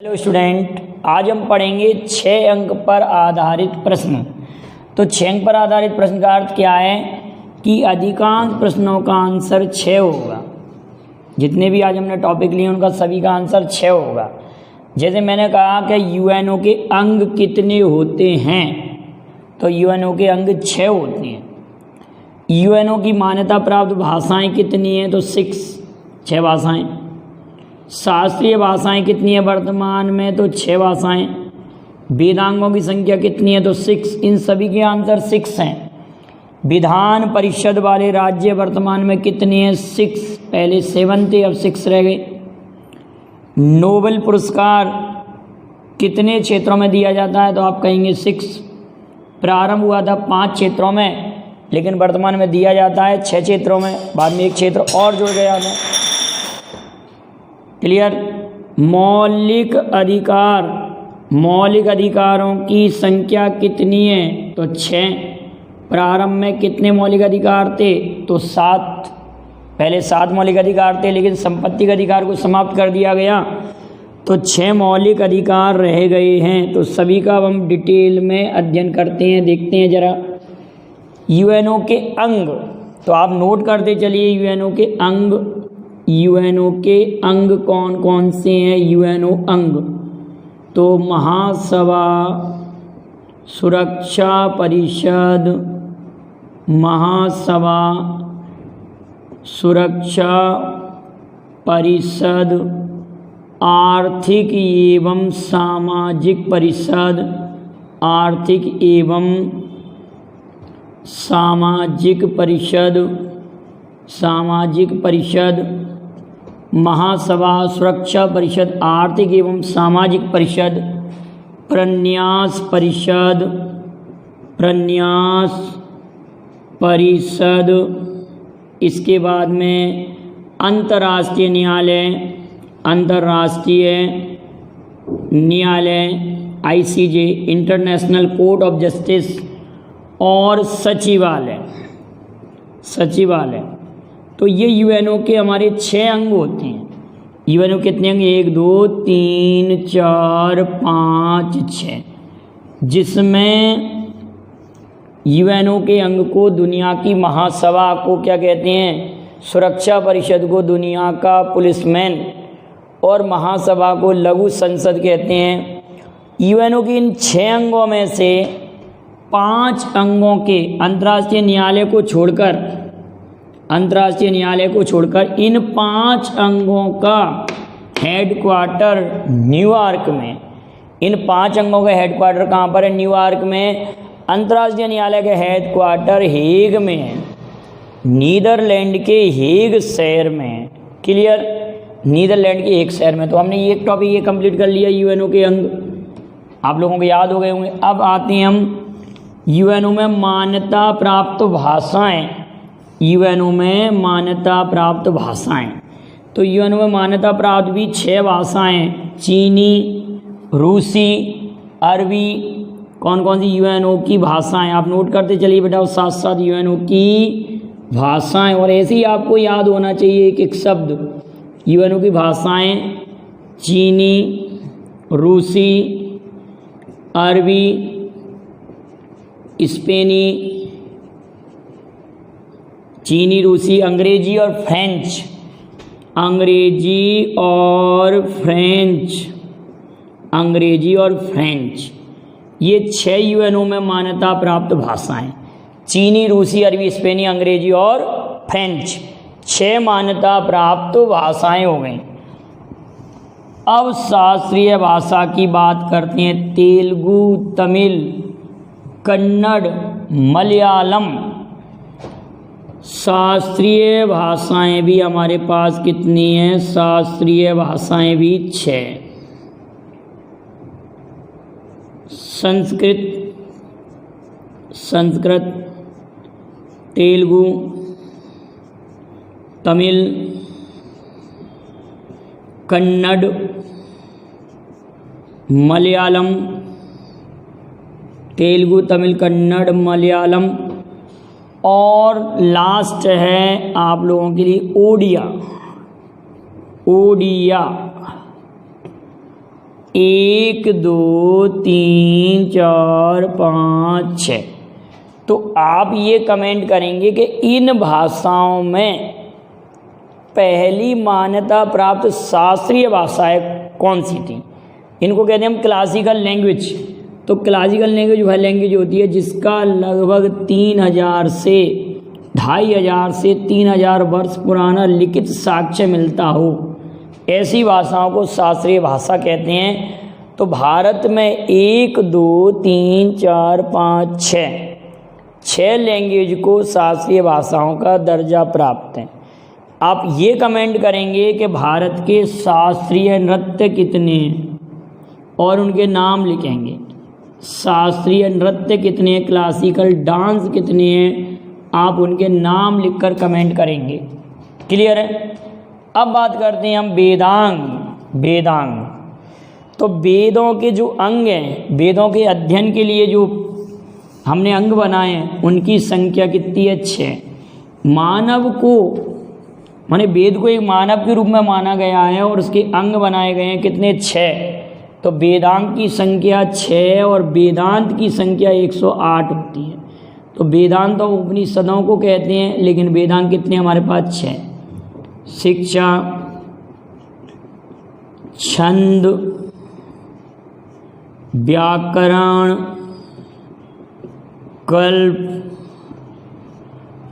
Hello student, आज हम पढ़ेंगे 6 अंक पर आधारित प्रश्न। तो 6 अंक पर आधारित प्रश्न का अर्थ क्या है कि अधिकांश प्रश्नों का आंसर 6 होगा। जितने भी आज हमने टॉपिक लिए उनका सभी का आंसर 6 होगा। जैसे मैंने कहा कि यूएनओ के अंग कितने होते हैं, तो यूएनओ के अंग 6 होते हैं। यूएनओ की मान्यता प्राप्त भाषाएं कितनी हैं, तो 6 भाषाएं। शास्त्रीय भाषाएं कितनी है वर्तमान में, तो 6 भाषाएं। वेदांगों की संख्या कितनी है, तो 6। इन सभी के आंसर 6 हैं। विधान परिषद वाले राज्य वर्तमान में कितने हैं, 6। पहले 7 थे, अब 6 रह गए। नोबेल पुरस्कार कितने क्षेत्रों में दिया जाता है, तो आप कहेंगे 6। प्रारंभ हुआ था 5 क्षेत्रों में, लेकिन वर्तमान में दिया जाता है 6 क्षेत्रों में। बाद में एक क्षेत्र और जुड़ गया है। क्लियर। मौलिक अधिकारों की संख्या कितनी है, तो 6। प्रारंभ में कितने मौलिक अधिकार थे, तो 7। पहले 7 मौलिक अधिकार थे, लेकिन संपत्ति के अधिकार को समाप्त कर दिया गया, तो 6 मौलिक अधिकार रह गए हैं। तो सभी का अब हम डिटेल में अध्ययन करते हैं, देखते हैं जरा। यूएनओ के अंग, तो आप नोट करते चलिए यूएनओ के अंग। यूएनओ के अंग कौन कौन से हैं यूएनओ अंग, तो महासभा, सुरक्षा परिषद, महासभा, सुरक्षा परिषद, आर्थिक एवं सामाजिक परिषद, आर्थिक एवं सामाजिक परिषद, सामाजिक परिषद, महासभा, सुरक्षा परिषद, आर्थिक एवं सामाजिक परिषद, प्रन्यास परिषद, प्रन्यास परिषद। इसके बाद में अंतर्राष्ट्रीय न्यायालय, अंतर्राष्ट्रीय न्यायालय ICJ, international court of justice, और सचिवालय, सचिवालय। तो ये यूएनओ के हमारे 6 अंग होते हैं। यूएनओ कितने अंग, 1 2 3 4 5 6, जिसमें यूएनओ के अंग को दुनिया की महासभा को क्या कहते हैं, सुरक्षा परिषद को दुनिया का पुलिसमैन, और महासभा को लघु संसद कहते हैं। यूएनओ के इन 6 अंगों में से 5 अंगों के अंतर्राष्ट्रीय न्यायालय को छोड़कर, अंतर्राष्ट्रीय न्यायालय को छोड़कर इन 5 अंगों का हेडक्वार्टर न्यूयॉर्क में। इन 5 अंगों का हेडक्वार्टर कहाँ पर है, न्यूयॉर्क में। अंतर्राष्ट्रीय न्यायालय का हेडक्वार्टर हेग में है, नीदरलैंड के हेग शहर में। क्लियर। नीदरलैंड के हेग शहर में। तो हमने ये टॉपिक ये कंप्लीट कर लिया, यूएनओ के अंग आप लोगों को याद हो गए होंगे। अब आते हैं हम यूएनओ में मान्यता प्राप्त भाषाएं। यूएनओ में मान्यता प्राप्त भाषाएं, तो यूएनओ में मान्यता प्राप्त भी 6 भाषाएं, चीनी, रूसी, अरबी। कौन कौन सी यूएनओ की भाषाएं, आप नोट करते चलिए बेटा, साथ साथ यूएनओ की भाषाएं। और ऐसे ही आपको याद होना चाहिए एक एक शब्द। यूएनओ की भाषाएं चीनी, रूसी, अरबी, स्पेनी, चीनी, रूसी, अंग्रेजी और फ्रेंच। अंग्रेजी और फ्रेंच, अंग्रेजी और फ्रेंच, ये 6 यूएनओ में मान्यता प्राप्त भाषाएं। चीनी, रूसी, अरबी, स्पेनी, अंग्रेजी और फ्रेंच, 6 मान्यता प्राप्त भाषाएं हो गई। अब शास्त्रीय भाषा की बात करते हैं। तेलुगु, तमिल, कन्नड़, मलयालम। शास्त्रीय भाषाएं भी हमारे पास कितनी हैं, शास्त्रीय भाषाएं भी 6। संस्कृत, संस्कृत, तेलुगु, तमिल, कन्नड़, मलयालम, तेलुगु, तमिल, कन्नड़, मलयालम, और लास्ट है आप लोगों के लिए ओडिया। ओडिया 1 2 3 4 5 6। तो आप ये कमेंट करेंगे कि इन भाषाओं में पहली मान्यता प्राप्त शास्त्रीय भाषाएं कौन सी थी। इनको कहते हैं हम क्लासिकल लैंग्वेज। तो क्लासिकल लैंग्वेज वह लैंग्वेज होती है जिसका लगभग 3000 से 2500 से 3000 वर्ष पुराना लिखित साक्ष्य मिलता हो, ऐसी भाषाओं को शास्त्रीय भाषा कहते हैं। तो भारत में 1 2 3 4 5 6 लैंग्वेज को शास्त्रीय भाषाओं का दर्जा प्राप्त है। आप ये कमेंट करेंगे कि भारत के शास्त्रीय नृत्य कितने हैं और उनके नाम लिखेंगे। शास्त्रीय नृत्य कितने हैं, क्लासिकल डांस कितने हैं, आप उनके नाम लिखकर कमेंट करेंगे। क्लियर है। अब बात करते हैं हम वेदांग। तो वेदों के जो अंग हैं, वेदों के अध्ययन के लिए जो हमने अंग बनाए हैं, उनकी संख्या कितनी है? 6। मानव को माने वेद को एक मानव के रूप में माना गया है और उसके अंग बनाए गए हैं कितने? 6। तो वेदांग की संख्या 6 और वेदांत की संख्या 108 होती है। तो वेदांत तो उपनिषदों को कहते हैं, लेकिन वेदांग कितने हमारे पास? 6। शिक्षा, छंद, व्याकरण, कल्प,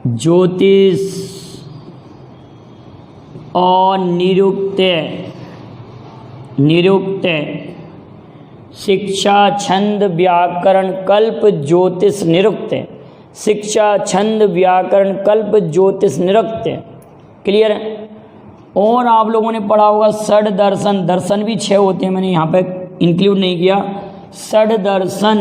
ज्योतिष और निरुक्त। शिक्षा, छंद, व्याकरण, कल्प, ज्योतिष, निरुक्त। शिक्षा, छंद, व्याकरण, कल्प, ज्योतिष, निरुक्त। क्लियर है। और आप लोगों ने पढ़ा होगा षड दर्शन। दर्शन भी 6 होते हैं, मैंने यहाँ पे इंक्लूड नहीं किया। षड दर्शन,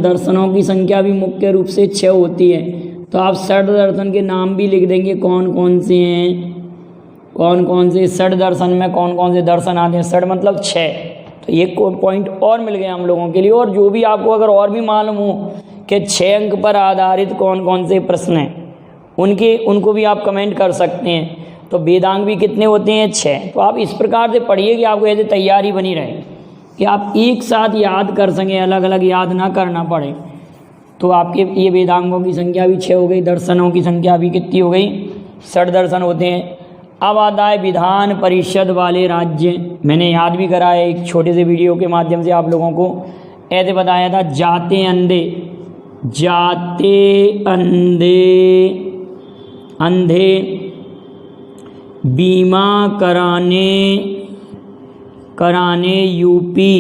दर्शनों की संख्या भी मुख्य रूप से 6 होती है। तो आप षड दर्शन के नाम भी लिख देंगे, कौन कौन से हैं, कौन कौन से षड दर्शन में कौन कौन से दर्शन आते हैं। षड मतलब 6। तो एक पॉइंट और मिल गया हम लोगों के लिए। और जो भी आपको अगर और भी मालूम हो कि 6 अंक पर आधारित कौन कौन से प्रश्न हैं, उनको भी आप कमेंट कर सकते हैं। तो वेदांग भी कितने होते हैं? 6। तो आप इस प्रकार से पढ़िए कि आपको ऐसे तैयारी बनी रहे कि आप एक साथ याद कर सकें, अलग अलग याद ना करना पड़े। तो आपके ये वेदांगों की संख्या भी 6 हो गई, दर्शनों की संख्या भी कितनी हो गई? षड दर्शन होते हैं। अब आता है विधान परिषद वाले राज्य। मैंने याद भी करा है एक छोटे से वीडियो के माध्यम से आप लोगों को। ऐसे बताया था जाते अंधे बीमा कराने यूपी।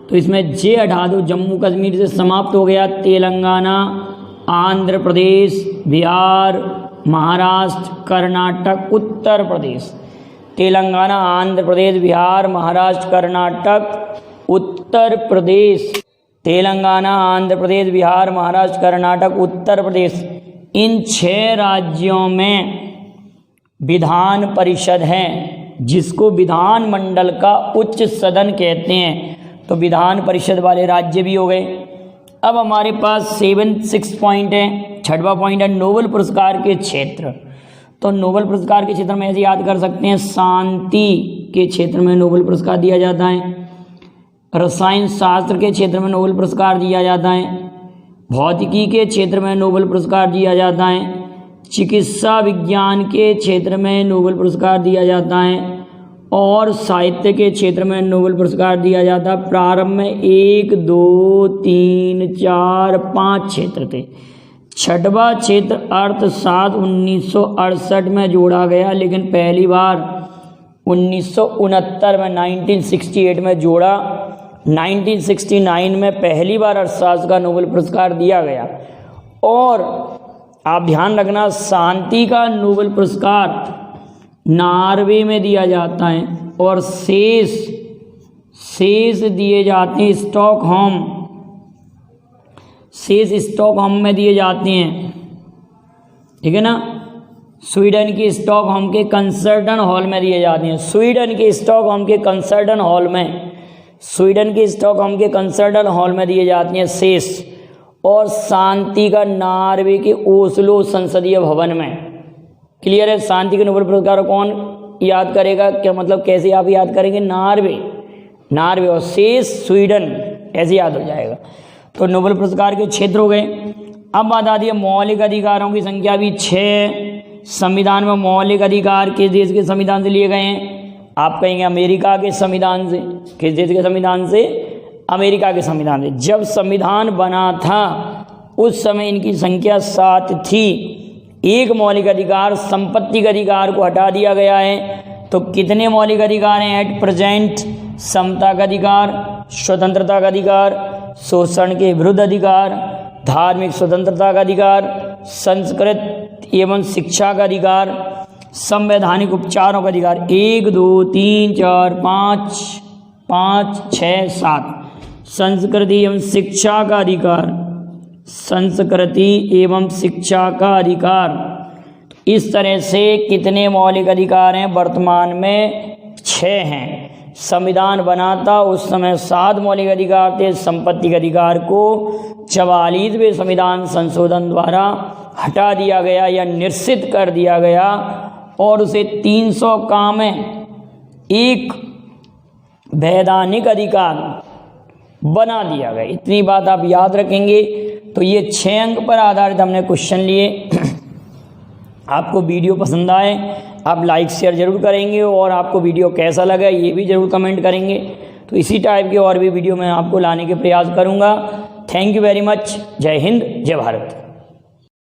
तो इसमें जे हटा दो, जम्मू कश्मीर से समाप्त हो गया। तेलंगाना, आंध्र प्रदेश, बिहार, महाराष्ट्र, कर्नाटक, उत्तर प्रदेश। तेलंगाना, आंध्र प्रदेश, बिहार, महाराष्ट्र, कर्नाटक, उत्तर प्रदेश। तेलंगाना, आंध्र प्रदेश, बिहार, महाराष्ट्र, कर्नाटक, उत्तर प्रदेश। इन 6 राज्यों में विधान परिषद है, जिसको विधान मंडल का उच्च सदन कहते हैं। तो विधान परिषद वाले राज्य भी हो गए। अब हमारे पास 6 पॉइंट है। 6वां पॉइंट है नोबेल पुरस्कार के क्षेत्र। तो नोबेल पुरस्कार के क्षेत्र में ऐसे याद कर सकते हैं, शांति के क्षेत्र में नोबेल पुरस्कार दिया जाता है, रसायन शास्त्र के क्षेत्र में नोबेल पुरस्कार दिया जाता है, भौतिकी के क्षेत्र में नोबेल पुरस्कार दिया जाता है, चिकित्सा विज्ञान के क्षेत्र में नोबेल पुरस्कार दिया जाता है, और साहित्य के क्षेत्र में नोबेल पुरस्कार दिया जाता है। प्रारंभ में 1 2 3 4 5 क्षेत्र थे। 6वां क्षेत्र अर्थशास्त्र 1968 में जोड़ा गया, लेकिन पहली बार 1969 में 1968 में जोड़ा। 1969 में पहली बार अर्थशास्त्र का नोबेल पुरस्कार दिया गया। और आप ध्यान रखना, शांति का नोबेल पुरस्कार नॉर्वे में दिया जाता है और शेष दिए जाते हैं स्टॉकहोम में दिए जाते हैं। ठीक है ना। स्वीडन के स्टॉकहोम के कंसर्टन हॉल में दिए जाते हैं। स्वीडन के स्टॉकहोम के कंसर्टन हॉल में दिए जाते हैं शेष। और शांति का नॉर्वे के ओस्लो संसदीय भवन में। क्लियर है। शांति के नोबेल पुरस्कार कौन याद करेगा, क्या मतलब कैसे आप याद करेंगे, नॉर्वे और शेष स्वीडन, ऐसे याद हो जाएगा। तो नोबेल पुरस्कार के क्षेत्र हो गए। अब बात आती है मौलिक अधिकारों की संख्या भी 6 संविधान में मौलिक अधिकार किस देश के संविधान से लिए गए हैं? आप कहेंगे अमेरिका के संविधान से। किस देश के संविधान से? अमेरिका के संविधान से। जब संविधान बना था उस समय इनकी संख्या 7 थी। एक मौलिक अधिकार संपत्ति के अधिकार को हटा दिया गया है। तो कितने मौलिक अधिकार हैं एट प्रेजेंट? समता का अधिकार, स्वतंत्रता का अधिकार, शोषण के विरुद्ध अधिकार, धार्मिक स्वतंत्रता का अधिकार, संस्कृत एवं शिक्षा का अधिकार, संवैधानिक उपचारों का अधिकार। 1 2 3 4 5 6 7 संस्कृति एवं शिक्षा का अधिकार, संस्कृति एवं शिक्षा का अधिकार। इस तरह से कितने मौलिक अधिकार हैं? वर्तमान में 6 हैं। संविधान बना था उस समय 7 मौलिक अधिकार थे। संपत्ति के अधिकार को 44वें संविधान संशोधन द्वारा हटा दिया गया या निश्चित कर दिया गया और उसे 300 का में एक वैधानिक अधिकार बना दिया गया। इतनी बात आप याद रखेंगे। तो ये 6 अंक पर आधारित हमने क्वेश्चन लिए। आपको वीडियो पसंद आए आप लाइक शेयर जरूर करेंगे और आपको वीडियो कैसा लगा ये भी जरूर कमेंट करेंगे। तो इसी टाइप के और भी वीडियो मैं आपको लाने के प्रयास करूंगा। Thank you very much. जय हिंद, जय भारत।